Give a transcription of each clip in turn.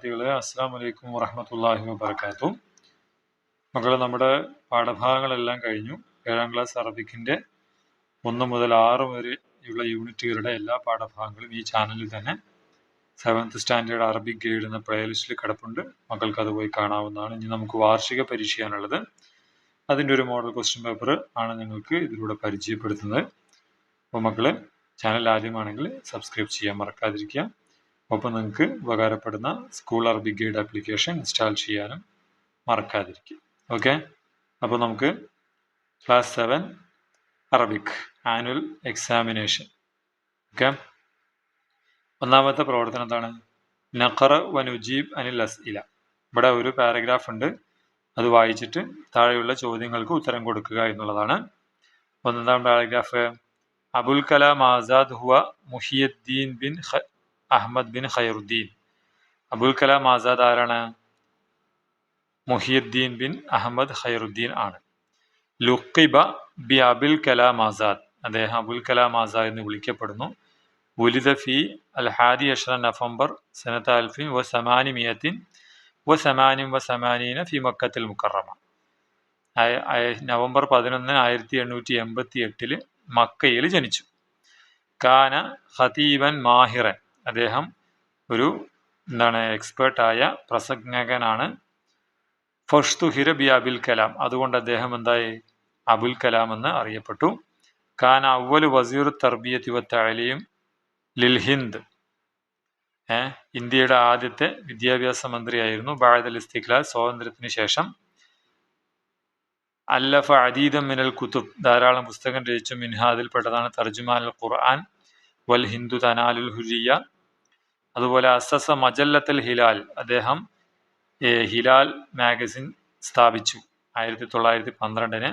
വിദ്യാർത്ഥികളെ, അസ്സലാമു അലൈക്കും വറഹ്മത്തുള്ളാഹി വബറകാതുഹു. മക്കളെ, നമ്മുടെ പാഠഭാഗങ്ങളെല്ലാം കഴിഞ്ഞു. 7ാം ക്ലാസ് അറബിക്കിൻ്റെ 1 മുതൽ 6 വരെയുള്ള യൂണിറ്റുകളുടെ എല്ലാ പാഠഭാഗങ്ങളും ഈ ചാനലിൽ തന്നെ 7th സ്റ്റാൻഡേർഡ് അറബിക് ഗൈഡ് എന്ന പ്ലേലിസ്റ്റിൽ കിടപ്പുണ്ട്. മക്കൾക്ക് അത് പോയി കാണാവുന്നതാണ്. ഇനി നമുക്ക് വാർഷിക പരീക്ഷയാണുള്ളത്. അതിൻ്റെ ഒരു മോഡൽ ക്വസ്റ്റ്യൻ പേപ്പർ ആണ് നിങ്ങൾക്ക് ഇതിലൂടെ പരിചയപ്പെടുത്തുന്നത്. അപ്പോൾ മക്കള്, ചാനൽ ആദ്യമാണെങ്കിൽ സബ്സ്ക്രൈബ് ചെയ്യാൻ മറക്കാതിരിക്കുക. ഒപ്പം നിങ്ങൾക്ക് ഉപകാരപ്പെടുന്ന school Arabic guide application install ചെയ്യാനും മറക്കാതിരിക്കുക. ഓക്കെ, അപ്പോൾ നമുക്ക് class 7 Arabic annual examination. Okay, ഒന്നാമത്തെ പ്രവർത്തനം എന്താണ്? നഖറ വനുജീബ് അനിൽ അസ്ഇല. ഇവിടെ ഒരു പാരഗ്രാഫ് ഉണ്ട്, അത് വായിച്ചിട്ട് താഴെയുള്ള ചോദ്യങ്ങൾക്ക് ഉത്തരം കൊടുക്കുക എന്നുള്ളതാണ്. ഒന്നാം പാരഗ്രാഫ്, അബുൽ കലാം ആസാദ് ഹുവ മുഹിയുദ്ദീൻ ബിൻ അഹമ്മദ് ബിൻ ഖൈറുദ്ദീൻ. അബുൽ കലാം ആസാദ് ആരാണ്? മുഹിയുദ്ദീൻ ബിൻ അഹമ്മദ് ഖൈറുദ്ദീൻ ആണ്. ലുഖിബ ബി അബുൽ കലാം ആസാദ്. അദ്ദേഹം അബുൽ കലാം ആസാദ് എന്ന് വിളിക്കപ്പെടുന്നു. ഉലിദ ഫി അൽ-ഹാദി അശ്റ നവംബർ സനത 1888 ഫി മക്കത്തുൽ മുക്കറമ. നവംബർ 11 1888 മക്കയിൽ ജനിച്ചു. കാന ഖതീബൻ മാഹിറൻ. അദ്ദേഹം ഒരു എക്സ്പേർട്ടായ പ്രസംഗകനാണ്. ഫഷ്തുഹിര ബി അബുൽ കലാം. അതുകൊണ്ട് അദ്ദേഹം എന്തായി? അബുൽ കലാം എന്ന് അറിയപ്പെട്ടു. കാന അവ്വൽ വസീർ തർബിയത്തി വ തഅലീം ലിൽ ഹിന്ദ്. ഇന്ത്യയുടെ ആദ്യത്തെ വിദ്യാഭ്യാസ മന്ത്രിയായിരുന്നു. ബഅദൽ ഇസ്തിഖ്ലാൽ, സ്വാതന്ത്ര്യത്തിന് ശേഷം. അല്ലഫ അദീദം മിനൽ കുതുബ്. ധാരാളം പുസ്തകം രചിച്ചു. മിൻഹ, അതിൽപ്പെട്ടതാണ് തർജുമാനുൽ ഖുർആൻ വൽ ഹിന്ദു തനാലുൽ ഹുരിയ. അതുപോലെ അസസ മജല്ലത്തുൽ ഹിലാൽ. അദ്ദേഹം ഹിലാൽ മാഗസിൻ സ്ഥാപിച്ചു. 1912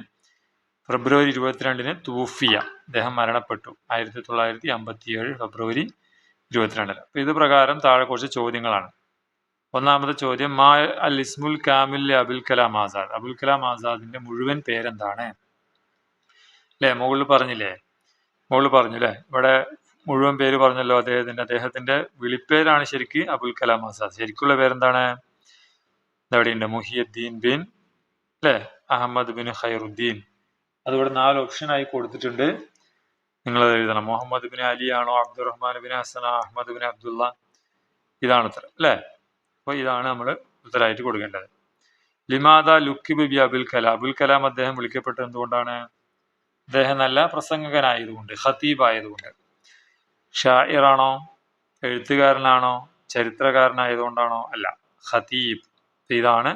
ഫെബ്രുവരി 22 തൂഫിയ. അദ്ദേഹം മരണപ്പെട്ടു 1957 ഫെബ്രുവരി 22. അപ്പോൾ ഇത് പ്രകാരം താഴെ കുറച്ച് ചോദ്യങ്ങളാണ്. ഒന്നാമത്തെ ചോദ്യം, മാ അൽ ഇസ്മുൽ കാമിൽ അബുൽ കലാം ആസാദ്. അബുൽ കലാം ആസാദിന്റെ മുഴുവൻ പേരെന്താണ്? അല്ലേ, മുകളിൽ പറഞ്ഞു അല്ലേ, ഇവിടെ മുഴുവൻ പേര് പറഞ്ഞല്ലോ അദ്ദേഹത്തിന്റെ വിളിപ്പേരാണ് ശരിക്ക് അബുൽ കലാം ആസാദ്. ശരിക്കുള്ള പേരെന്താണ്? ഇതെവിടെയുണ്ട്? മുഹിയുദ്ദീൻ ബിൻ അഹമ്മദ് ബിൻ ഖൈറുദ്ദീൻ. അതിവിടെ 4 ഓപ്ഷനായി കൊടുത്തിട്ടുണ്ട്. നിങ്ങളത് എഴുതണം. മുഹമ്മദ് ബിൻ അലി ആണോ, അബ്ദുറഹ്മാൻ ബിൻ ഹസന, അഹമ്മദ് ബിൻ അബ്ദുള്ള? ഇതാണ് ഉത്തരം അല്ലേ. അപ്പോൾ ഇതാണ് നമ്മൾ ഉത്തരമായിട്ട് കൊടുക്കേണ്ടത്. ലിമാദ ലുക്കിബ് ബി അബുൽ കലാം. അബുൽ കലാം അദ്ദേഹം വിളിക്കപ്പെട്ടത് എന്തുകൊണ്ടാണ്? അദ്ദേഹം നല്ല പ്രസംഗകനായതുകൊണ്ട്, ഖതീബ് ആയതുകൊണ്ട്. ഷാഇറാണോ, എഴുത്തുകാരനാണോ, ചരിത്രകാരനായതുകൊണ്ടാണോ? അല്ല, ഖതീബ്. ഇതാണ്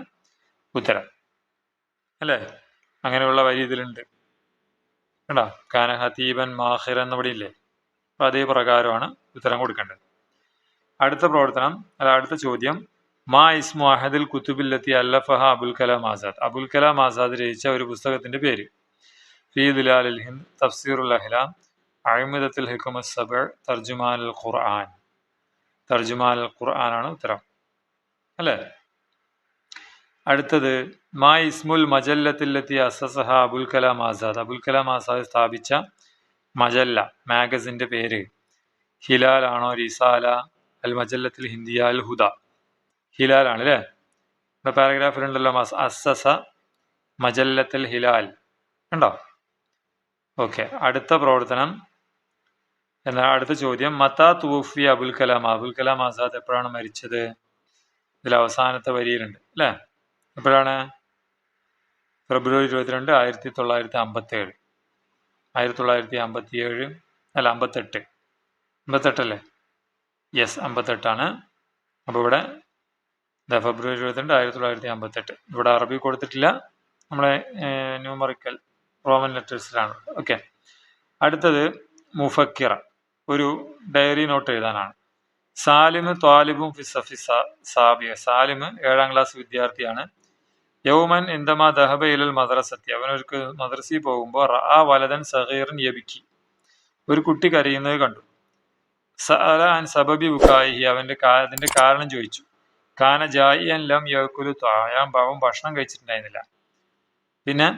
ഉത്തരം അല്ലേ. അങ്ങനെയുള്ള വരി ഇതിലുണ്ട് കണ്ടോ. കാന ഖതീബൻ മാഹിർ എന്നിവിടെ ഇല്ലേ. അപ്പം അതേ പ്രകാരമാണ് ഉത്തരം കൊടുക്കേണ്ടത്. അടുത്ത ചോദ്യം, മാ ഇസ്മു അഹദിൽ കുത്തുബില്ലത്തി അല്ലഫഹ അബുൽ കലാം ആസാദ്. അബുൽ കലാം ആസാദ് രചിച്ച ഒരു പുസ്തകത്തിന്റെ പേര്? ഫീ ദിലാലിൽ ഹിന്ദ്, തഫ്സീറുൽ അഹ്ലാം, അഅ്മിദത്തുൽ ഹിക്മ സബഅ്, തർജുമാനുൽ ഖുർആൻ. തർജുമാനുൽ ഖുർആൻ ആണ് ഉത്തരം അല്ലേ. അടുത്തത്, മാ ഇസ്മുൽ മജല്ലത്തില്ലത്തി അസസഹ അബുൽ കലാം ആസാദ്. അബുൽ കലാം ആസാദ് സ്ഥാപിച്ച മജല്ല, മാഗസിന്റെ പേര്? ഹിലാൽ ആണോ, റിസാല, അൽ മജല്ലത്തിൽ ഹിന്ദിയ, അൽ ഹുദ? ഹിലാൽ ആണ് അല്ലേ. ഇവിടെ പാരഗ്രാഫിലുണ്ടല്ലോ അസസ മജല്ലത്തുൽ ഹിലാൽ ഉണ്ടോ. ഓക്കെ, അടുത്ത ചോദ്യം, മത്താ തൂഫി അബുൽ കലാം. അബുൽ കലാം ആസാദ് എപ്പോഴാണ് മരിച്ചത്? ഇതിൽ അവസാനത്തെ വരിയിലുണ്ട് അല്ലേ. എപ്പോഴാണ്? ഫെബ്രുവരി 22 1957. 1957 അല്ല 58 അല്ലേ. യെസ്, 58 അപ്പോൾ ഇവിടെ ഫെബ്രുവരി 22 1958. ഇവിടെ അറബി കൊടുത്തിട്ടില്ല, നമ്മളെ ന്യൂമറിക്കൽ റോമൻ ലെറ്റേഴ്സിലാണ്. ഓക്കെ, അടുത്തത് മുഫക്കിറ, ഒരു ഡയറി നോട്ട് എഴുതാനാണ്. സാലിമ് ത്വാലിബും ഫിസഫി സാബിയ. സാലിമ് 7ാം ക്ലാസ് വിദ്യാർത്ഥിയാണ്. യൗമൻ ഇന്ദമാ ദഹബ ഇലൽ മദ്രസത്തി. അവനൊരു മദ്രസയിൽ പോകുമ്പോൾ റഅ വലദൻ സഗീറൻ യബ്കി. ഒരു കുട്ടി കരയുന്നത് കണ്ടു. സഅല അൻ സബബി ബുകായിഹി. അതിന്റെ കാരണം ചോദിച്ചു. കാന ജായിഅൻ ലം യഅകുലു ത്വഅം. അവൻ ഭക്ഷണം കഴിച്ചിട്ടുണ്ടായിരുന്നില്ല. പിന്നെ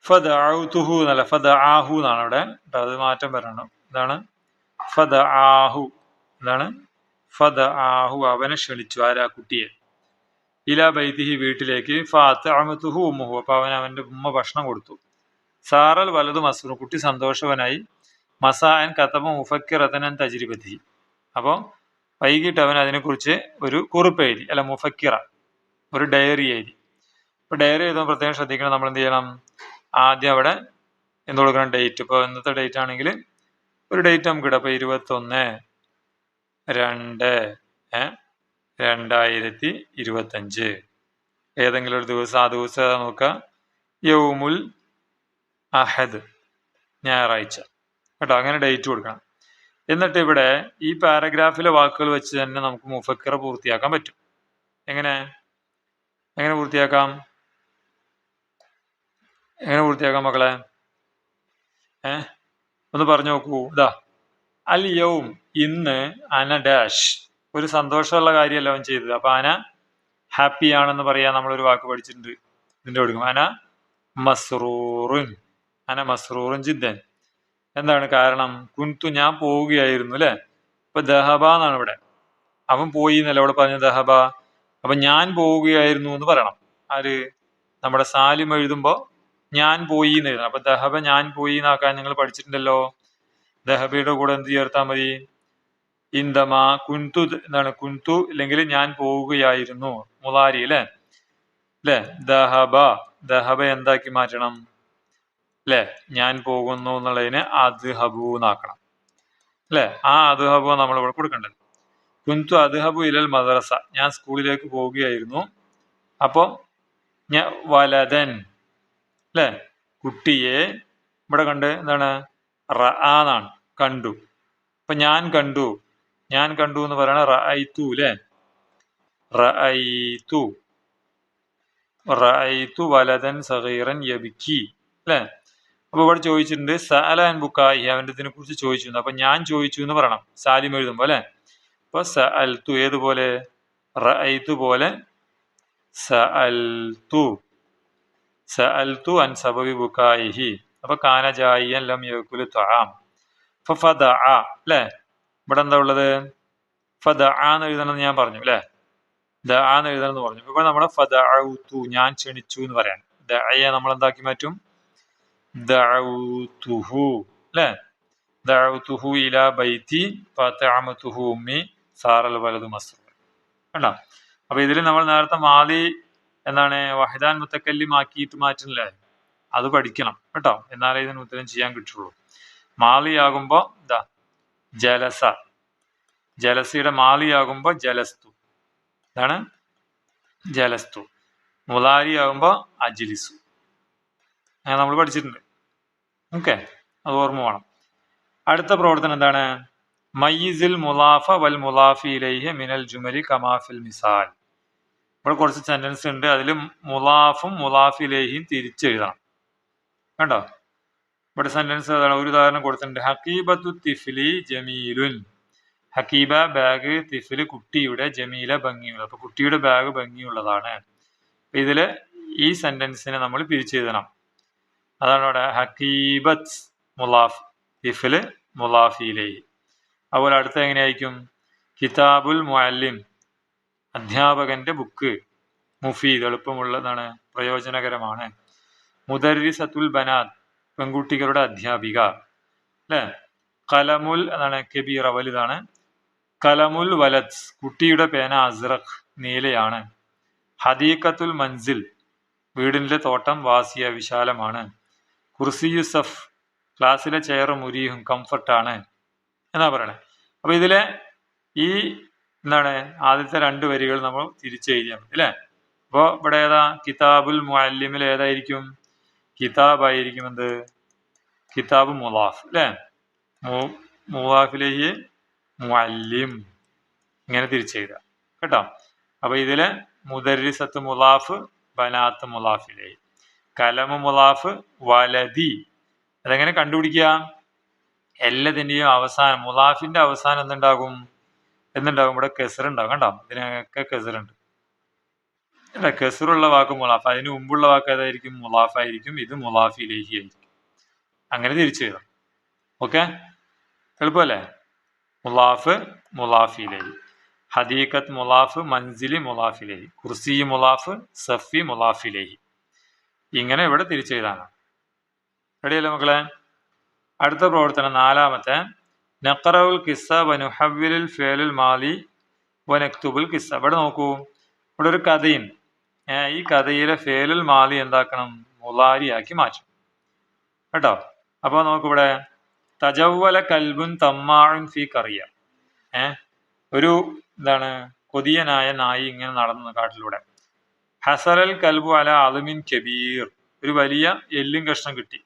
ഫദഅഉതുഹു എന്നല്ല ഫദആഹു എന്നാണ് അവിടെ. അത് മാറ്റം വരണം. ഇതാണ് ഫദആഹു. എന്താണ്? ഫദആഹു, അവനെ ക്ഷണിച്ചു. ആരാ? കുട്ടിയെ. ഇലാ ബൈതിഹി, വീട്ടിലേക്ക്. ഫഅത്അമതുഹു ഉമ്മുഹു, അപ്പൊ അവന്റെ ഉമ്മ ഭക്ഷണം കൊടുത്തു. സാറൽ വലതു മസ്റൂർ, കുട്ടി സന്തോഷവനായി. മസാഅൻ കതബ മുഫക്കിറതൻ തജ്രിബതി, അപ്പോൾ വൈകിട്ട് അവൻ അതിനെക്കുറിച്ച് ഒരു കുറിപ്പ് എഴുതി. അല്ല, മുഫക്കിറ, ഒരു ഡയറി എഴുതി. ഇപ്പൊ ഡയറി എഴുതുമ്പോൾ പ്രത്യേകം ശ്രദ്ധിക്കണം. നമ്മൾ എന്ത് ചെയ്യണം? ആദ്യം അവിടെ എന്ത് കൊടുക്കണം? ഡേറ്റ്. ഇപ്പോൾ ഇന്നത്തെ ഡേറ്റ് ആണെങ്കിൽ ഒരു ഡേറ്റ് നമുക്ക് ഇടാം. അപ്പൊ 21/2/2025 ഏതെങ്കിലും ഒരു ദിവസം. ആ ദിവസം ഏതാ നോക്കുക? യൗമുൽ അഹദ്, ഞായറാഴ്ച കേട്ടോ. അങ്ങനെ ഡേറ്റ് കൊടുക്കണം. എന്നിട്ട് ഇവിടെ ഈ പാരഗ്രാഫിലെ വാക്കുകൾ വെച്ച് തന്നെ നമുക്ക് മുഫക്കിറ പൂർത്തിയാക്കാൻ പറ്റും. എങ്ങനെ പൂർത്തിയാക്കാം? മക്കളെ? ഒന്ന് പറഞ്ഞു നോക്കൂ. ഇതാ, അൽ യൗം, ഇന്ന്, അന ഡാഷ്, ഒരു സന്തോഷമുള്ള കാര്യമല്ല അവൻ ചെയ്തത്. അപ്പൊ അന ഹാപ്പി ആണെന്ന് പറയാൻ നമ്മളൊരു വാക്ക് പഠിച്ചിട്ടുണ്ട്. ഇതിന്റെ കൊടുക്കും അന മസ്റൂറുൻ. ജിദ്ദൻ. എന്താണ് കാരണം? കുൻതു, ഞാൻ പോവുകയായിരുന്നു. അല്ലെ? ഇപ്പൊ ദഹബ എന്നാണ് ഇവിടെ. അവൻ പോയി എന്നല്ല ഇവിടെ പറഞ്ഞ ദഹബ. അപ്പൊ ഞാൻ പോവുകയായിരുന്നു എന്ന് പറയണം. ആര്? നമ്മുടെ സാലിം എഴുതുമ്പോ ഞാൻ പോയി എന്ന് എഴുതണം. അപ്പൊ ദഹബ ഞാൻ പോയി എന്നാക്കാൻ നിങ്ങൾ പഠിച്ചിട്ടുണ്ടല്ലോ. ദഹബയുടെ കൂടെ എന്ത് ചേർത്താൽ മതി? ഇന്ദമ കുൻതു. എന്താണ്? കുൻതു ഇല്ലെങ്കിൽ ഞാൻ പോവുകയായിരുന്നു, മുളാരി. അല്ലെ? ദഹബ എന്താക്കി മാറ്റണം? അല്ലെ? ഞാൻ പോകുന്നു എന്നുള്ളതിന് അദ്ഹബു എന്നാക്കണം. അല്ലെ? ആ അദ്ഹബു നമ്മൾ ഇവിടെ കൊടുക്കേണ്ടത്. കുൻതു അദ്ഹബു ഇലൽ മദ്രസ, ഞാൻ സ്കൂളിലേക്ക് പോവുകയായിരുന്നു. അപ്പൊ വലദൻ, അല്ലെ? കുട്ടിയെ ഇവിടെ കണ്ട്. എന്താണ്? റആന്നാണ്, കണ്ടു. അപ്പൊ ഞാൻ കണ്ടു എന്ന് പറയണ റഅയ്തു. അല്ലെ? റഅയ്തു വലദൻ സഗീറൻ യബ്കി. അല്ലെ? അപ്പൊ ഇവിടെ ചോദിച്ചിട്ടുണ്ട് സഅല അൻ ബുക്കാഇഹി, അവന്റെ ഇതിനെ കുറിച്ച് ചോദിച്ചിട്ടുണ്ട്. അപ്പൊ ഞാൻ ചോദിച്ചു എന്ന് പറയണം സാലിം എഴുതുമ്പോ. അല്ലെ? അപ്പൊ സഅൽതു ഏതുപോലെ? റഅയ്തു പോലെ സഅൽതു അൻ സബബി ബുക്കാഇഹി. അപ്പൊ കാന ജായിയൻ ലം യഅകുലു തആം ഫഫദഅ. അല്ലെ? ഇവിടെ എന്താ ഉള്ളത്? ഫദഅ എന്ന് എഴുതണം ഞാൻ പറഞ്ഞു. അല്ലെ? ദഅ എന്ന് എഴുതണം എന്ന് പറഞ്ഞു. ഇപ്പൊ നമ്മുടെ ഫദഅഉതു, ഞാൻ ക്ഷണിച്ചു എന്ന് പറയാൻ. ദഅയെ നമ്മൾ എന്താക്കി മാറ്റും? ദഅഉതുഹു. അല്ലെ? ദഅഉതുഹു ഇലാ ബൈതി ഫഅത്അമതുഹു ഉമ്മി സാറൽ വലതു മസ്റൂർ. കണ്ടോ? അപ്പൊ ഇതിൽ നമ്മൾ നേരത്തെ മാലി എന്താണ് വഹിദാൻ മുത്തക്കല്ലിം ആക്കിയിട്ട് മാറ്റുന്നില്ലേ? അത് പഠിക്കണം കേട്ടോ. എന്നാലേ ഇതിന് ഉത്തരം ചെയ്യാൻ കിട്ടുള്ളൂ. മാലി ആകുമ്പോ ഇതാ ജലസ, ജലസയുടെ മാലി ആകുമ്പോ ജലസ്തു. ഇതാണ് ജലസ്തു. മുലാരി ആകുമ്പോ അജ്ലിസു. അങ്ങനെ നമ്മൾ പഠിച്ചിട്ടുണ്ട്. ഓക്കെ, അത് ഓർമ്മ വേണം. അടുത്ത പ്രവർത്തനം എന്താണ്? മയ്യിസിൽ മുലാഫ വൽ മുലാഫി ഇലൈഹി മിനൽ ജുമലി കമാഫിൽ മിസാൽ. ഇവിടെ കുറച്ച് സെന്റൻസ് ഉണ്ട്. അതിൽ മുലാഫും മുലാഫി ഇലൈഹിയും തിരിച്ചെഴുതണം. കണ്ടോ? ഇവിടെ സെന്റൻസ് ഏതാണ്? ഒരു ഉദാഹരണം കൊടുത്തിട്ടുണ്ട്. ഹക്കീബത്തു തിഫ്ലി ജമീലുൻ. ഹക്കീബ ബാഗ്, തിഫില് കുട്ടിയുടെ, ജമീല ഭംഗിയുള്ള. അപ്പൊ കുട്ടിയുടെ ബാഗ് ഭംഗിയുള്ളതാണ്. ഇതില് ഈ സെന്റൻസിനെ നമ്മൾ പിരിച്ചെഴുതണം. അതാണ് അവിടെ ഹക്കീബത്ത് മുലാഫ്, തിഫില് മുലാഫിയിലേഹി. അതുപോലെ അടുത്ത എങ്ങനെയായിരിക്കും? കിതാബുൽ മുഅല്ലിം, അധ്യാപകന്റെ ബുക്ക്. മുഫീദ്, എളുപ്പമുള്ളതാണ്, പ്രയോജനകരമാണ്. മുദർരിസത്തുൽ ബനാത്ത്, പെൺകുട്ടികളുടെ അധ്യാപിക. അല്ലെ? കലമുൽ എന്നാണ് കബീറ, വലുതാണ്. കലമുൽ വലദ്, കുട്ടിയുടെ പേന അസ്റഖ്, നീലയാണ്. ഹദീഖത്തുൽ മൻസിൽ, വീടിന്റെ തോട്ടം. വാസിയ, വിശാലമാണ്. കുർസി യുസഫ്, ക്ലാസ്സിലെ ചെയർ. മുരീഹും, കംഫർട്ടാണ് എന്നാ പറയണേ. അപ്പൊ ഇതിലെ ഈ എന്താണ് ആദ്യത്തെ രണ്ട് വരികൾ നമ്മൾ തിരിച്ചെഴുതിയാൽ മതി. അല്ലെ? അപ്പൊ ഇവിടെ ഏതാ? കിതാബുൽ മുഅല്ലിമിൽ ഏതായിരിക്കും? കിതാബായിരിക്കും. എന്ത്? കിതാബ് മുലാഫ്. അല്ലെ? മുലാഫിലേഹി മുഅല്ലിം, ഇങ്ങനെ തിരിച്ചെഴുതുക കേട്ടോ. അപ്പൊ ഇതില് മുദർരിസത്ത് മുലാഫ്, ബനാത്ത് മുലാഫിലേഹി. കലമു മുലാഫ്, വലദി. അതെങ്ങനെ കണ്ടുപിടിക്കുക? എല്ലാത്തിന്റെയും അവസാനം, മുലാഫിന്റെ അവസാനം എന്തുണ്ടാകും? ഇവിടെ കെസറുണ്ടാകും. കണ്ടോ? ഇതിനൊക്കെ കെസറുണ്ട്. അല്ല, കെസുറുള്ള വാക്ക് മുലാഫ്, അതിന് മുമ്പുള്ള വാക്ക് ഏതായിരിക്കും? മുലാഫായിരിക്കും. ഇത് മുലാഫ് ഇലൈഹി ആയിരിക്കും. അങ്ങനെ തിരിച്ചു എഴുതാം. ഓക്കെ, എളുപ്പമല്ലേ? മുലാഫ് മുലാഫ് ഇലൈഹി, ഹദീഖത്ത് മുലാഫ്, മൻസിലി മുലാഫ് ഇലൈഹി, കുർസി മുലാഫ്, സഫി മുലാഫ് ഇലൈഹി. ഇങ്ങനെ ഇവിടെ തിരിച്ചെഴുതാനാണ്. റെഡിയല്ലേ മക്കളെ? അടുത്ത പ്രവർത്തനം നാലാമത്തെ, നഖറഉൽ ഖിസ്സ വനുഹവ്വിലുൽ ഫിഅലുൽ മാലി വനക്തുബുൽ ഖിസ്സ. ഇവിടെ നോക്കൂ, ഇവിടെ ഒരു കഥയുണ്ട്. ഈ കഥയിലെ ഫിഅലുൽ മാലി എന്താക്കണം? മുളാരിയാക്കി മാറ്റും കേട്ടോ. അപ്പൊ നോക്കിവിടെ, തജവ്വല കൽബുൻ തമ്മാഉൻ ഫി ഖറിയ. ഒരു എന്താണ്, കൊതിയനായ നായി ഇങ്ങനെ നടന്നു കാട്ടിലൂടെ. ഹസലൽ കൽബു അല അലുമിൻ കബീർ, ഒരു വലിയ എല്ലും കഷ്ണം കിട്ടി.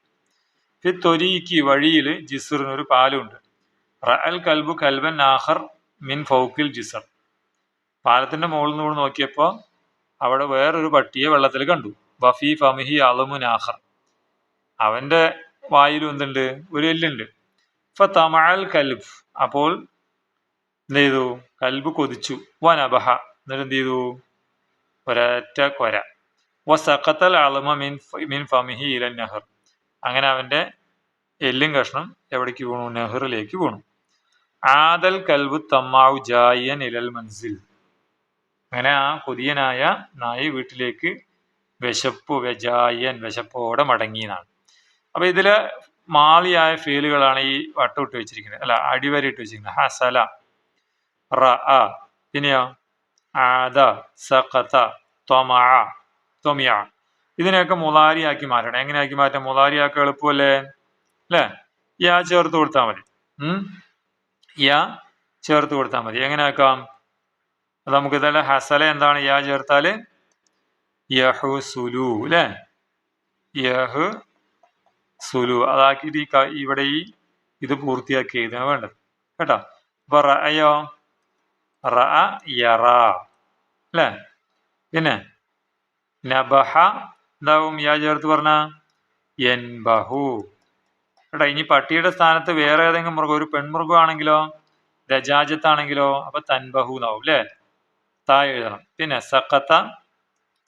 ഫി ത്വരീക്ക്, വഴിയിൽ, ജിസ്റിന്, ഒരു പാലുണ്ട്. റഅൽ കൽബു കൽബൻ ആഖർ മിൻ ഫൗക്കിൽ ജിസർ, പാലത്തിന്റെ മുകളിൽ നിന്ന് നോക്കിയപ്പോ അവിടെ വേറൊരു പട്ടിയെ വെള്ളത്തിൽ കണ്ടു. വഫി ഫമിഹി അലുമുൻ ആഖർ, അവന്റെ വായിലും എന്തുണ്ട്? ഒരു എല്ലുണ്ട്. ഫതമഅൽ കൽബ്, അപ്പോൾ എന്ത് ചെയ്തു? കൽബ് കൊതിച്ചു. വനബഹ, എന്നിട്ട് എന്ത് ചെയ്തു? ഒരൊറ്റ കൊര. വസഖത്തൽ അലമ മിൻ ഫമിഹി ഇലൻ നഹർ, അങ്ങനെ അവന്റെ എല്ലും കഷ്ണം എവിടേക്ക് വീണു? നെഹറിലേക്ക് വീണു. ആദൽ കൽബു തമ്മാഉ ജായിയൻ ഇലൽ മൻസിൽ, അങ്ങനെ ആ കൊതിയനായ നായി വീട്ടിലേക്ക് വിശപ്പോടെ മടങ്ങിയെന്നാണ്. അപ്പൊ ഇതില് മാലിയായ ഫീലുകളാണ് ഈ വട്ടമിട്ട് വെച്ചിരിക്കുന്നത്, അല്ല അടിവരയിട്ട് വെച്ചിരിക്കുന്നത്. ഹസല, റഅ, പിന്നെയോ ആദ, സഖത, ത്വമഅ, ത്വമിഅ. ഇതിനെയൊക്കെ മുളാരിയാക്കി മാറ്റണം. എങ്ങനെയാക്കി മാറ്റാം? മുളാരിയാക്കി എളുപ്പമല്ലേ? അല്ലേ? യാ ചേർത്ത് കൊടുത്താൽ മതി. യാ ചേർത്ത് കൊടുത്താൽ മതി. എങ്ങനെയാക്കാം? അത് നമുക്ക് ഇതല്ല, ഹസല എന്താണ്? യാ ചേർത്താല് യഹുസുലു, അല്ലേ? യഹ് സുലു അതാക്കിയിട്ട് ഇവിടെ ഇത് പൂർത്തിയാക്കി എഴുതാൻ വേണ്ടത് കേട്ടോ. അപ്പൊ റഅയോ? റഅ യറ, അല്ലേ? പിന്നെ നബഹ എന്താവും? യാ ചേർത്ത് പറഞ്ഞ യൻബഹു കേട്ടോ. ഇനി പട്ടിയുടെ സ്ഥാനത്ത് വേറെ ഏതെങ്കിലും മൃഗം, ഒരു പെൺമൃഗം ആണെങ്കിലോ, ദജാജത്താണെങ്കിലോ, അപ്പൊ തൻബഹു എന്നാവും, അല്ലേ? താ എഴുതണം. പിന്നെ സഖത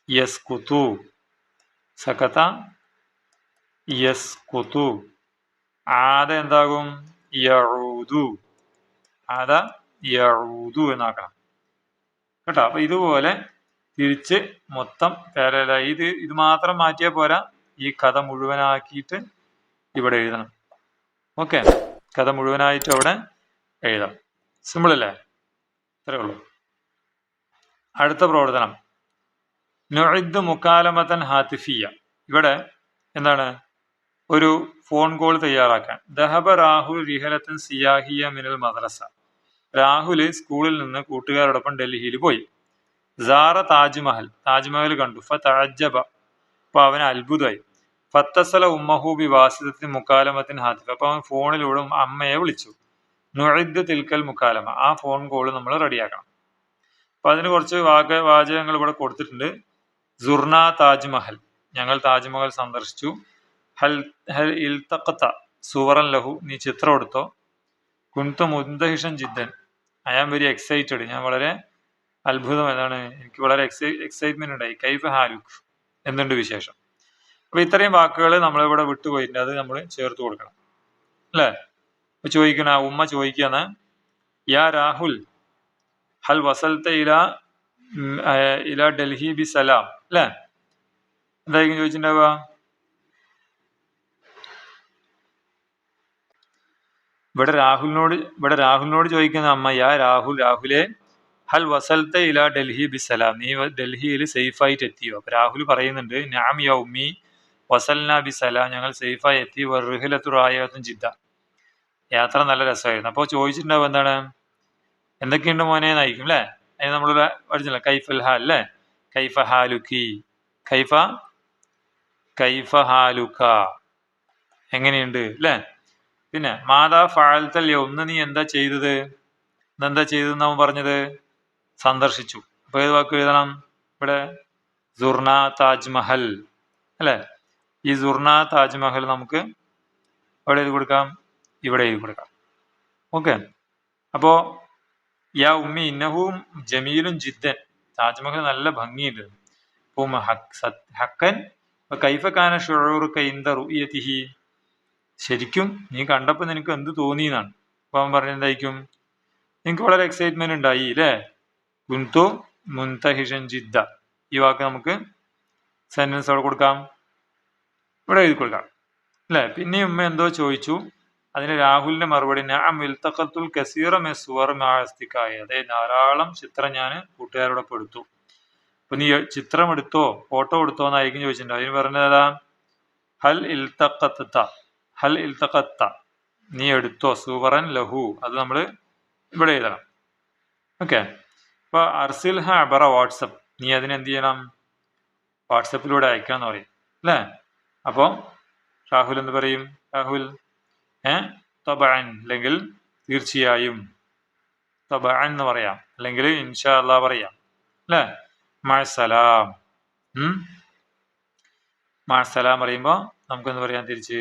യസ്കുതു, സഖത യസ്കുതു. ആദ എന്താകും? യഊദു, ആദ യഊദു എന്നാക്കണം കേട്ടോ. അപ്പൊ ഇതുപോലെ തിരിച്ച് മൊത്തം പാരലായി ഇത് മാത്രം മാറ്റിയാൽ പോരാ, ഈ കഥ മുഴുവനാക്കിയിട്ട് ഇവിടെ എഴുതണം. ഓക്കെ, കഥ മുഴുവനായിട്ട് അവിടെ എഴുതാം. സിമ്പിൾ അല്ലേ? ഇത്രേ ഉള്ളൂ. അടുത്ത പ്രവർത്തനം, നുഇദ് മുക്കാലമത്തൻ ഹാത്തിഫിയ. ഇവിടെ എന്താണ്? ഒരു ഫോൺ കോൾ തയ്യാറാക്കാൻ. ദഹബ രാഹുൽ റിഹലത്തൻ സിയാഹിയ മിനൽ മദ്രസ. രാഹുൽ സ്കൂളിൽ നിന്ന് കൂട്ടുകാരോടൊപ്പം ഡൽഹിയിൽ പോയി. സാറ താജ്മഹൽ, താജ്മഹൽ കണ്ടു. ഫതഅജ്ജബ, അപ്പൊ അവന് അത്ഭുതമായി. ഫത്തസല ഉമ്മഹു ബി വാസിദത്തിൻ മുക്കാലമത്തിൻ ഹാത്തിഫ, അപ്പൊ അവൻ ഫോണിലൂടെ അമ്മയെ വിളിച്ചു. നുഇദ് തിൽക്കൽ മുക്കാലമ, ആ ഫോൺ കോൾ നമ്മൾ റെഡിയാക്കണം. അപ്പൊ അതിന് കുറച്ച് വാചകങ്ങൾ ഇവിടെ കൊടുത്തിട്ടുണ്ട്. സുർന താജ്മഹൽ, ഞങ്ങൾ താജ്മഹൽ സന്ദർശിച്ചു. ഹൽ ഹൽ ഇൽതഖത സുവറൻ ലഹു, നീ ചിത്രം എടുത്തോ. കുൻതു മുന്തഹിഷൻ ജിദ്ദൻ, ഐ ആം വെരി എക്സൈറ്റഡ്, ഞാൻ വളരെ അത്ഭുതം, എന്താണ്, എനിക്ക് വളരെ എക്സൈറ്റ്മെന്റ് ഉണ്ടായി. കൈഫ ഹാലുക്, എന്തുണ്ട് വിശേഷം? അപ്പൊ ഇത്രയും വാക്കുകൾ നമ്മളിവിടെ വിട്ടുപോയിട്ടുണ്ട്, അത് നമ്മൾ ചേർത്ത് കൊടുക്കണം, അല്ലേ? അപ്പൊ ചോദിക്കണ ഉമ്മ ചോദിക്കാന്ന്, യാ രാഹുൽ ഹൽ വസൽത ഇല ഡൽഹി ബി സലാം, അല്ലേ? എന്തായിരിക്കും ചോദിച്ചിട്ടുണ്ടാവുക? ഇവിടെ രാഹുലിനോട് ചോദിക്കുന്ന അമ്മ, യാ രാഹുൽ, രാഹുലെ, ഹൽ വസൽത ഇല ഡൽഹി ബി സലാം, നീ ഡൽഹിയിൽ സേഫായിട്ട് എത്തിയോ? അപ്പൊ രാഹുൽ പറയുന്നുണ്ട്, നഅം യാ ഉമ്മി വസൽന ബി സലാം, ഞങ്ങൾ സേഫായി എത്തി. വറുഹിലത്തു റായത്തുൻ ജിദ്ദ, യാത്ര നല്ല രസമായിരുന്നു. അപ്പോൾ ചോദിച്ചിട്ടുണ്ടാവും എന്താണ്, എന്തൊക്കെയുണ്ട് മോനെ എന്നായിരിക്കും, അല്ലേ? അതിന് നമ്മൾ പഠിച്ചില്ല, കൈഫൽ ഹാൽ, അല്ലേ? കൈഫ ഹാലുക്കി, കൈഫ ഹാലുക്ക, എങ്ങനെയുണ്ട്, അല്ലേ? പിന്നെ മാതാ ഫഅൽതൽ യൗം, നീ എന്താ ചെയ്തത്? ഇന്നെന്താ ചെയ്തതെന്ന് അവൻ പറഞ്ഞത്? സന്ദർശിച്ചു. അപ്പൊ ഏത് വാക്ക് എഴുതണം? ഇവിടെ സുർന താജ്മഹൽ, അല്ലെ? ഈ സുർന താജ്മഹൽ നമുക്ക് എവിടെ എഴുതി കൊടുക്കാം? ഇവിടെ എഴുതി കൊടുക്കാം. ഓക്കെ, അപ്പോ യാ ഉമ്മി ഇന്നഹും ജമീലും ജിദ്ദൻ, താജ്മഹൽ നല്ല ഭംഗിയുണ്ട്. ഹക്കൻ കൈഫ കാന ഷുഊറുക ഇൻദ റുഅ്യതിഹി, ശരിക്കും നീ കണ്ടപ്പോൾ നിനക്ക് എന്ത് തോന്നി എന്നാണ്. അപ്പൊ അവൻ പറഞ്ഞ എന്തായിരിക്കും, എനിക്ക് വളരെ എക്സൈറ്റ്മെന്റ് ഉണ്ടായി അല്ലേ. കുൻതു മുൻതഹിഷൻ ജിദ്ദ, ഈ വാക്ക് നമുക്ക് സെന്റൻസ് അവിടെ കൊടുക്കാം, ഇവിടെ എഴുതി കൊടുക്കാം അല്ലെ. പിന്നെ ഉമ്മ എന്തോ ചോദിച്ചു, അതിന് രാഹുലിന്റെ മറുപടി നഅം ഇൽതഖത്തുൽ കസീറ മിൻ സുവർ മഅ അസ്തിഖായി, അതെ ധാരാളം ചിത്രം ഞാൻ കൂട്ടുകാരോടൊപ്പം എടുത്തു. അപ്പൊ നീ ചിത്രം എടുത്തോ ഫോട്ടോ എടുത്തോ എന്നായിരിക്കും ചോദിച്ചിട്ടുണ്ട്. അതിന് പറഞ്ഞതാ ഹൽ ഇൽതഖത്ത, ഹൽ ഇൽതഖത്ത, നീ എടുത്തോ, സുവറൻ ലഹു, അത് നമ്മൾ ഇവിടെ എഴുതണം. ഓക്കെ. അപ്പൊ അർസിൽഹ അബറ വാട്സപ്പ്, നീ അതിനെന്ത് ചെയ്യണം, വാട്സപ്പിലൂടെ അയക്കണം എന്ന് പറയും അല്ലേ. അപ്പൊ രാഹുൽ എന്ത് പറയും, രാഹുൽ തബഅൻ, അല്ലെങ്കിൽ തീർച്ചയായും, തബഅൻ എന്ന് പറയാം, അല്ലെങ്കിൽ ഇൻഷാ അല്ലാഹ് പറയാം അല്ലേ. മഅസ്സലാം, മഅസ്സലാം പറയുമ്പോ നമുക്ക് എന്ത് പറയാം തിരിച്ച്,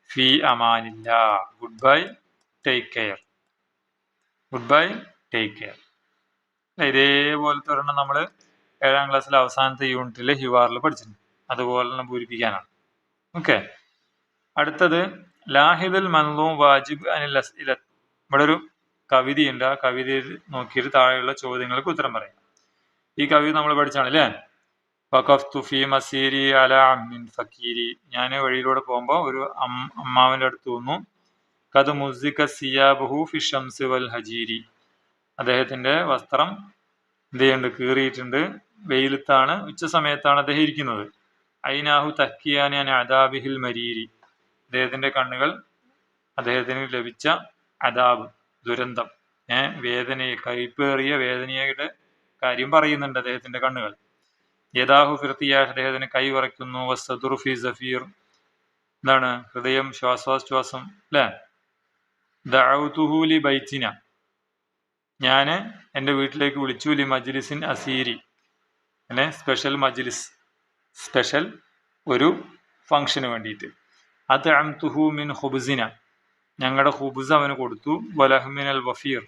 ഫി അമാനില്ലാ, good bye, take care, good bye, take care. ഇതേപോലത്തെ ഒരെണ്ണം നമ്മൾ 7ാം ക്ലാസ്സിലെ അവസാനത്തെ യൂണിറ്റിലെ ഹിവാറിൽ പഠിച്ചിട്ടുണ്ട്. അതുപോലെ തന്നെ പൂരിപ്പിക്കാനാണ്. ഓക്കെ. അടുത്തത് ലാഹിദുൽ മൻലൂം വാജിബ് അനിൽ അസ്ഇല, ഇവിടെ ഒരു കവിതയുണ്ട്. ആ കവിതയിൽ നോക്കിയിട്ട് താഴെയുള്ള ചോദ്യങ്ങൾക്ക് ഉത്തരം പറയാം. ഈ കവിത നമ്മൾ പഠിച്ചാണ് അല്ലേ. വഖഫ്തു ഫീ മസീരി അലാ അമ്മിൻ ഫക്കീരി, ഞാൻ വഴിയിലൂടെ പോകുമ്പോൾ ഒരു അമ്മാവന്റെ അടുത്ത് വന്നു. ഖദ് മുസിക സിയാബഹു ഫി ഷംസ് വൽ ഹജീരി, അദ്ദേഹത്തിന്റെ വസ്ത്രം എന്ത് ചെയ്യുന്നുണ്ട്, കീറിയിട്ടുണ്ട്, വെയിലത്താണ്, ഉച്ച സമയത്താണ് അദ്ദേഹം ഇരിക്കുന്നത്. ഐനാഹു തഹ്കിയാനി അൻ അദാബിഹിൽ മരീരി, അദ്ദേഹത്തിന്റെ കണ്ണുകൾ അദ്ദേഹത്തിന് ലഭിച്ച അദാബ്, ദുരന്തം, വേദനയെ, കൈപ്പേറിയ വേദനയുടെ കാര്യം പറയുന്നുണ്ട് അദ്ദേഹത്തിന്റെ കണ്ണുകൾ. യദാഹു ഫിർത്തിയാ, അദ്ദേഹത്തിന് കൈ വിറയ്ക്കുന്നു. വസ്സദുറു ഫി സഫീർ, എന്താണ്, ഹൃദയം ശ്വാസോച്ഛ്വാസം അല്ലേ. ദഅഉതുഹു ലി ബൈത്തിന, ഞാൻ എൻ്റെ വീട്ടിലേക്ക് വിളിച്ചു. ലി മജ്ലിസിൻ അസീരി, അങ്ങനെ സ്പെഷ്യൽ മജ്ലിസ്, സ്പെഷ്യൽ ഒരു ഫംഗ്ഷന് വേണ്ടിയിട്ട്. അത്അംതുഹു മിൻ ഖുബ്സിന, ഞങ്ങളുടെ ഖുബ്സ് അവന് കൊടുത്തു. വലഹ്മിനൽ വഫീർ,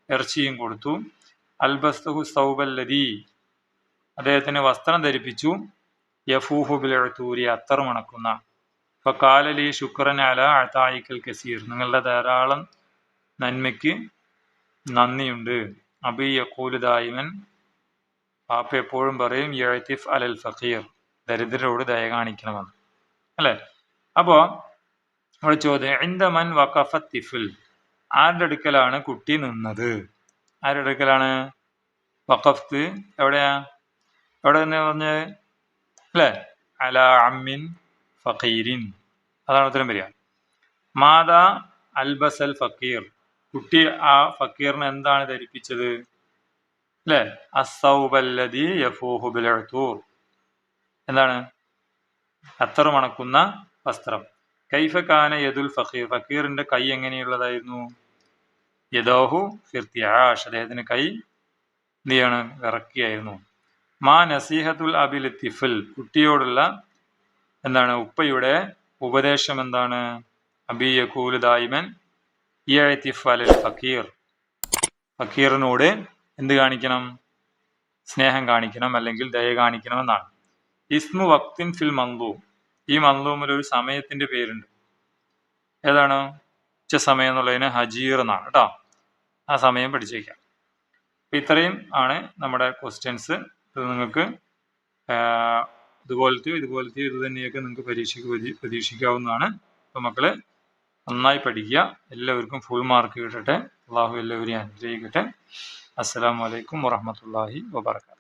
ഇറച്ചിയും കൊടുത്തു. അൽബസ്തുഹു സൗബല്ലദീ, അദ്ദേഹത്തിന് വസ്ത്രം ധരിപ്പിച്ചു. യഫൂഹു ബിൽ ഉതൂരി, അത്തർ മണക്കുന്ന. ഫഖാല ലി ശുക്രൻ അലാ അതായിക്കൽ കസീർ, നിങ്ങളുടെ ധാരാളം നന്മയ്ക്ക് നന്ദിയുണ്ട്. അബി യഖൂലു ദായിമൻ, പാപ്പ എപ്പോഴും പറയും യഅതിഫ് അലൽ ഫഖീർ, ദരിദ്രരോട് ദയ കാണിക്കണമെന്ന് അല്ലേ. അപ്പോ അവിടെ ചോദ്യം, ഇൻദ മൻ വഖഫ തിഫിൽ, ആരുടെ അടുക്കലാണ് കുട്ടി നിന്നത്, ആരുടെ അടുക്കലാണ്. വഖഫ്ത് എവിടെയാ, എവിടെ തന്നെ പറഞ്ഞത് അല്ലേ, അലാ അമ്മിൻ ഫഖീരിൻ, അതാണ് ഉത്തരം വരിക. മാതാ അൽബസൽ ഫക്കീർ, കുട്ടി ആ ഫക്കീറിന് എന്താണ് ധരിപ്പിച്ചത് അല്ലേ. അസ്സൗബല്ലദീ യഫൂഹു ബിൽ ഉതൂർ, എന്താണ്, അത്തർ മണക്കുന്ന വസ്ത്രം. കൈഫ കാന യദുൽ ഫഖീർ, ഫക്കീറിന്റെ കൈ എങ്ങനെയുള്ളതായിരുന്നു. യദോഹു ഫിർത്തിയാഷ്, അദ്ദേഹത്തിന് കൈ എന്ത് ചെയ്യാണ്, വിറക്കിയായിരുന്നു. മാ നസീഹത്തുൽ അബിൽ തിഫിൽ, കുട്ടിയോടുള്ള എന്താണ് ഉപ്പയുടെ ഉപദേശം എന്താണ്. അബി യഖൂലു ദായിമൻ യഅതിഫ് അലൽ ഫഖീർ, ഫക്കീറിനോട് എന്ത് കാണിക്കണം, സ്നേഹം കാണിക്കണം, അല്ലെങ്കിൽ ദയ കാണിക്കണം എന്നാണ്. ഇസ്മു വക്തിൻ ഫിൽ മൻലൂം, ഈ മൻലൂമിൽ ഒരു സമയത്തിന്റെ പേരുണ്ട്. ഏതാണ്, ഉച്ച സമയം എന്നുള്ളതിന് ഹജീർ എന്നാണ് കേട്ടോ. ആ സമയം പഠിച്ചു വയ്ക്കാം. അപ്പം ഇത്രയും ആണ് നമ്മുടെ ക്വസ്റ്റ്യൻസ്. ഇത് നിങ്ങൾക്ക് ഇതുപോലത്തെയോ ഇത് തന്നെയൊക്കെ നിങ്ങൾക്ക് പരീക്ഷയ്ക്ക് പ്രതീക്ഷിക്കാവുന്നതാണ്. അപ്പം മക്കള് നന്നായി പഠിക്കുക. എല്ലാവർക്കും ഫുൾ മാർക്ക് കിട്ടട്ടെ. അള്ളാഹു എല്ലാവരെയും അനുഗ്രഹിക്കട്ടെ. അസ്സലാമു അലൈക്കും വറഹ്മത്തുള്ളാഹി വബറകാതുഹു.